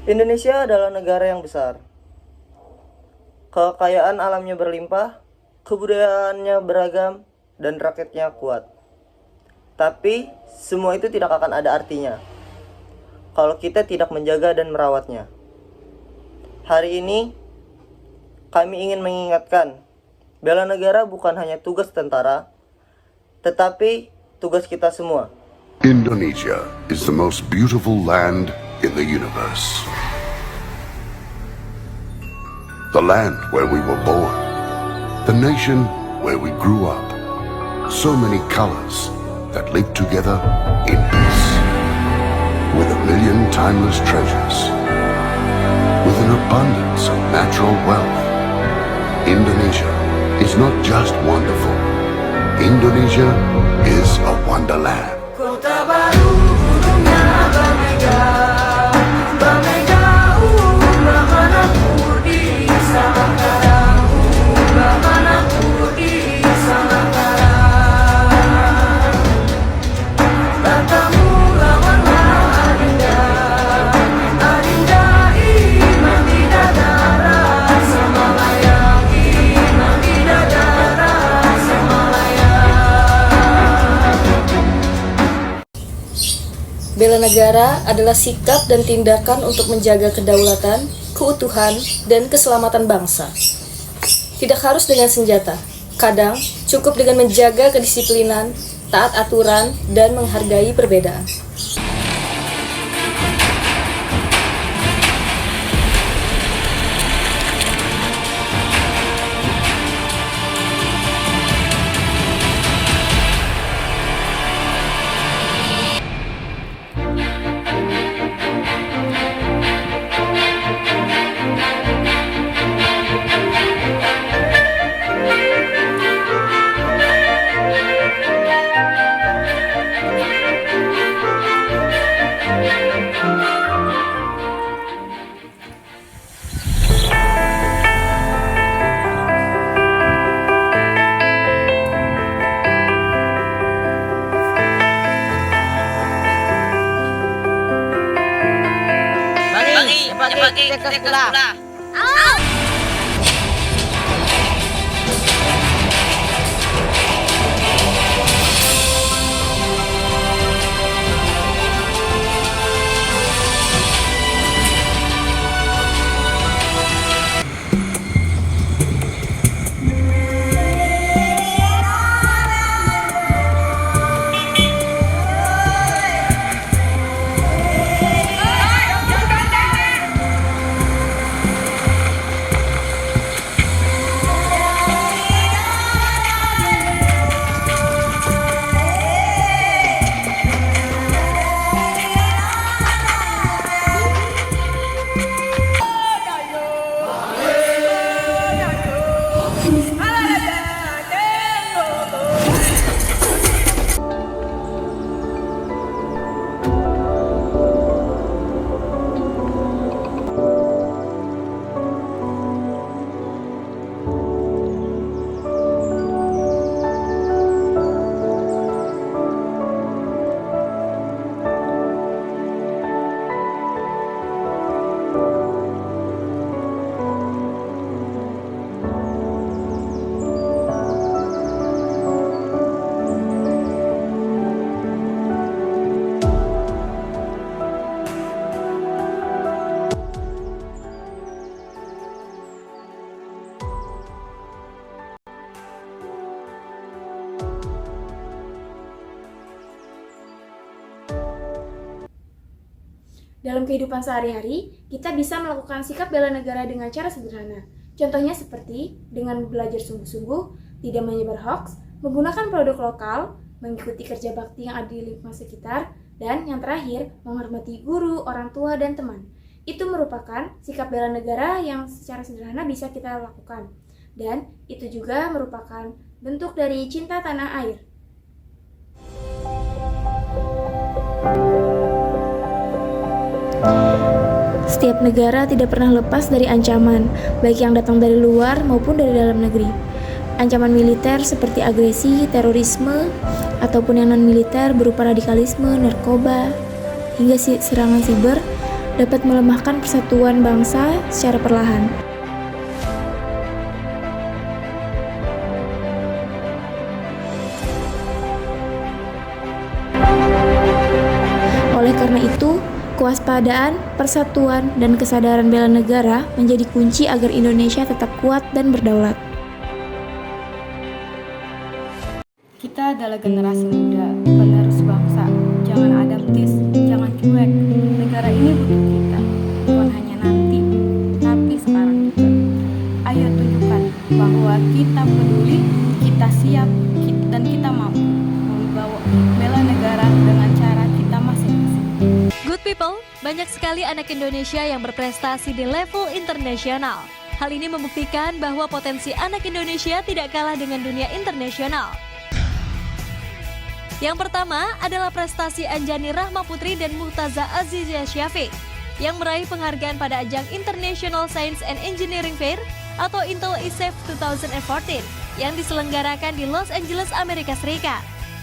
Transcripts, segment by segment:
Indonesia adalah negara yang besar. Kekayaan alamnya berlimpah, kebudayaannya beragam, dan rakyatnya kuat. Tapi, semua itu tidak akan ada artinya kalau kita tidak menjaga dan merawatnya. Hari ini, kami ingin mengingatkan, bela negara bukan hanya tugas tentara, tetapi tugas kita semua. Indonesia is the most beautiful land in the universe. The land where we were born. The nation where we grew up. So many colors that live together in peace. With a million timeless treasures. With an abundance of natural wealth. Indonesia is not just wonderful. Indonesia is a wonderland. Kota baru gunungnya Bamega Ubah manapur di Samangkara Ubah manapur di Samangkara Batamu lawanlah Adinda Adinda iman bidadara Samalaya iman bidadara Samalaya. Bela negara adalah sikap dan tindakan untuk menjaga kedaulatan, keutuhan, dan keselamatan bangsa. Tidak harus dengan senjata, kadang cukup dengan menjaga kedisiplinan, taat aturan, dan menghargai perbedaan. Pagi, kita ke sekolah. Dalam kehidupan sehari-hari, kita bisa melakukan sikap bela negara dengan cara sederhana. Contohnya seperti dengan belajar sungguh-sungguh, tidak menyebar hoaks, menggunakan produk lokal, mengikuti kerja bakti yang ada di lingkungan sekitar, dan yang terakhir, menghormati guru, orang tua, dan teman. Itu merupakan sikap bela negara yang secara sederhana bisa kita lakukan. Dan itu juga merupakan bentuk dari cinta tanah air. Setiap negara tidak pernah lepas dari ancaman, baik yang datang dari luar maupun dari dalam negeri. Ancaman militer seperti agresi, terorisme, ataupun yang non-militer berupa radikalisme, narkoba, hingga serangan siber dapat melemahkan persatuan bangsa secara perlahan. Oleh karena itu, kewaspadaan, persatuan, dan kesadaran bela negara menjadi kunci agar Indonesia tetap kuat dan berdaulat. Kita adalah generasi muda, penerus bangsa. Jangan adaptis, jangan cuek. Negara ini butuh kita, bukan hanya nanti, tapi sekarang juga. Ayo tunjukkan bahwa kita peduli, kita siap, dan kita mampu membawa bela negara dengan cara kita masing-masing. Good people, banyak sekali anak Indonesia yang berprestasi di level internasional. Hal ini membuktikan bahwa potensi anak Indonesia tidak kalah dengan dunia internasional. Yang pertama adalah prestasi Anjani Rahma Putri dan Muhtaza Azizia Syafiq yang meraih penghargaan pada ajang International Science and Engineering Fair atau Intel ISEF 2014 yang diselenggarakan di Los Angeles, Amerika Serikat.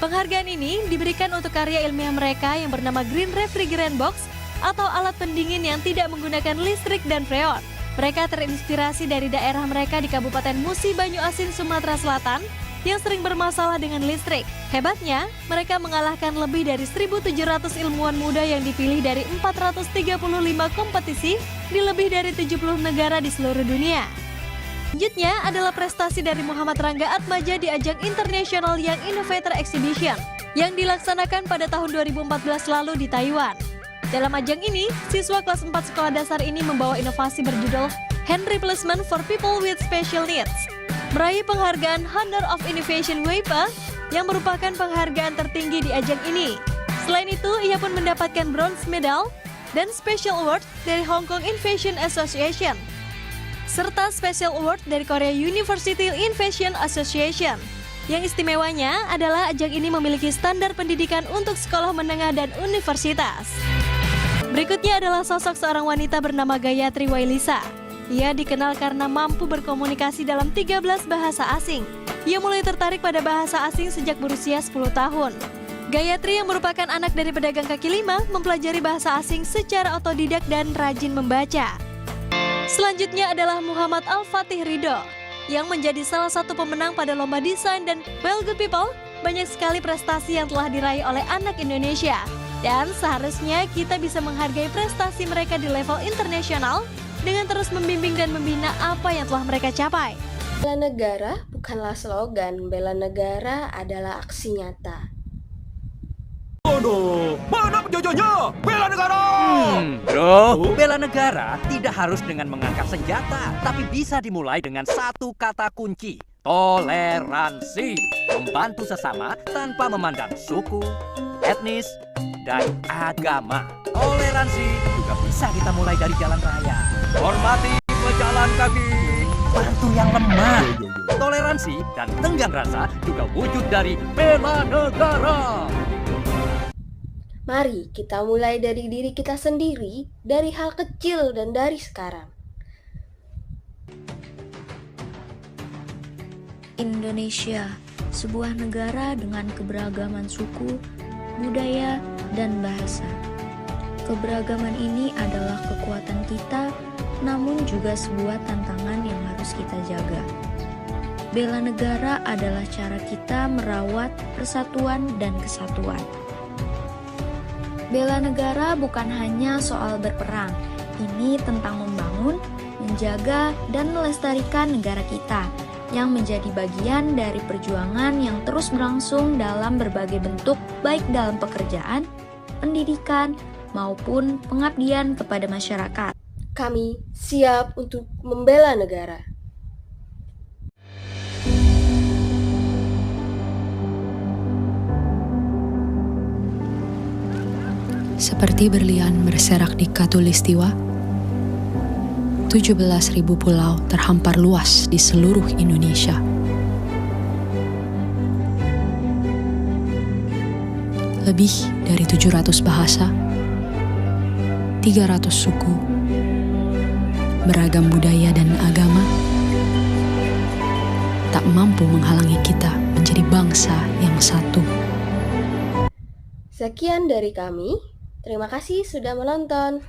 Penghargaan ini diberikan untuk karya ilmiah mereka yang bernama Green Refrigerant Box atau alat pendingin yang tidak menggunakan listrik dan freon. Mereka terinspirasi dari daerah mereka di Kabupaten Musi Banyu Asin, Sumatera Selatan yang sering bermasalah dengan listrik. Hebatnya, mereka mengalahkan lebih dari 1.700 ilmuwan muda yang dipilih dari 435 kompetisi di lebih dari 70 negara di seluruh dunia. Selanjutnya adalah prestasi dari Muhammad Rangga Atmaja di ajang International Young Innovator Exhibition yang dilaksanakan pada tahun 2014 lalu di Taiwan. Dalam ajang ini, siswa kelas 4 sekolah dasar ini membawa inovasi berjudul Hand Replacement for People with Special Needs, meraih penghargaan Honor of Innovation WIPA yang merupakan penghargaan tertinggi di ajang ini. Selain itu, ia pun mendapatkan bronze medal dan Special Award dari Hong Kong Innovation Association, serta Special Award dari Korea University Innovation Association. Yang istimewanya adalah ajang ini memiliki standar pendidikan untuk sekolah menengah dan universitas. Berikutnya adalah sosok seorang wanita bernama Gayatri Wailisa. Ia dikenal karena mampu berkomunikasi dalam 13 bahasa asing. Ia mulai tertarik pada bahasa asing sejak berusia 10 tahun. Gayatri yang merupakan anak dari pedagang kaki lima mempelajari bahasa asing secara otodidak dan rajin membaca. Selanjutnya adalah Muhammad Al-Fatih Ridho yang menjadi salah satu pemenang pada lomba desain dan well good people, banyak sekali prestasi yang telah diraih oleh anak Indonesia. Dan seharusnya kita bisa menghargai prestasi mereka di level internasional dengan terus membimbing dan membina apa yang telah mereka capai. Bela negara bukanlah slogan, bela negara adalah aksi nyata. Aduh, mana penjajahnya? Bela negara! Bro, bela negara tidak harus dengan mengangkat senjata, tapi bisa dimulai dengan satu kata kunci, toleransi. Membantu sesama tanpa memandang suku, etnis, dan agama. Toleransi juga bisa kita mulai dari jalan raya. Hormati pejalan kaki, bantu yang lemah. Toleransi dan tenggang rasa juga wujud dari bela negara. Mari kita mulai dari diri kita sendiri, dari hal kecil dan dari sekarang. Indonesia, sebuah negara dengan keberagaman suku, budaya, dan bahasa. Keberagaman ini adalah kekuatan kita, namun juga sebuah tantangan yang harus kita jaga. Bela negara adalah cara kita merawat persatuan dan kesatuan. Bela negara bukan hanya soal berperang, ini tentang membangun, menjaga, dan melestarikan negara kita yang menjadi bagian dari perjuangan yang terus berlangsung dalam berbagai bentuk, baik dalam pekerjaan, pendidikan, maupun pengabdian kepada masyarakat. Kami siap untuk membela negara. Seperti berlian berserak di Katulistiwa, 17.000 pulau terhampar luas di seluruh Indonesia. Lebih dari 700 bahasa, 300 suku, beragam budaya dan agama, tak mampu menghalangi kita menjadi bangsa yang satu. Sekian dari kami. Terima kasih sudah menonton.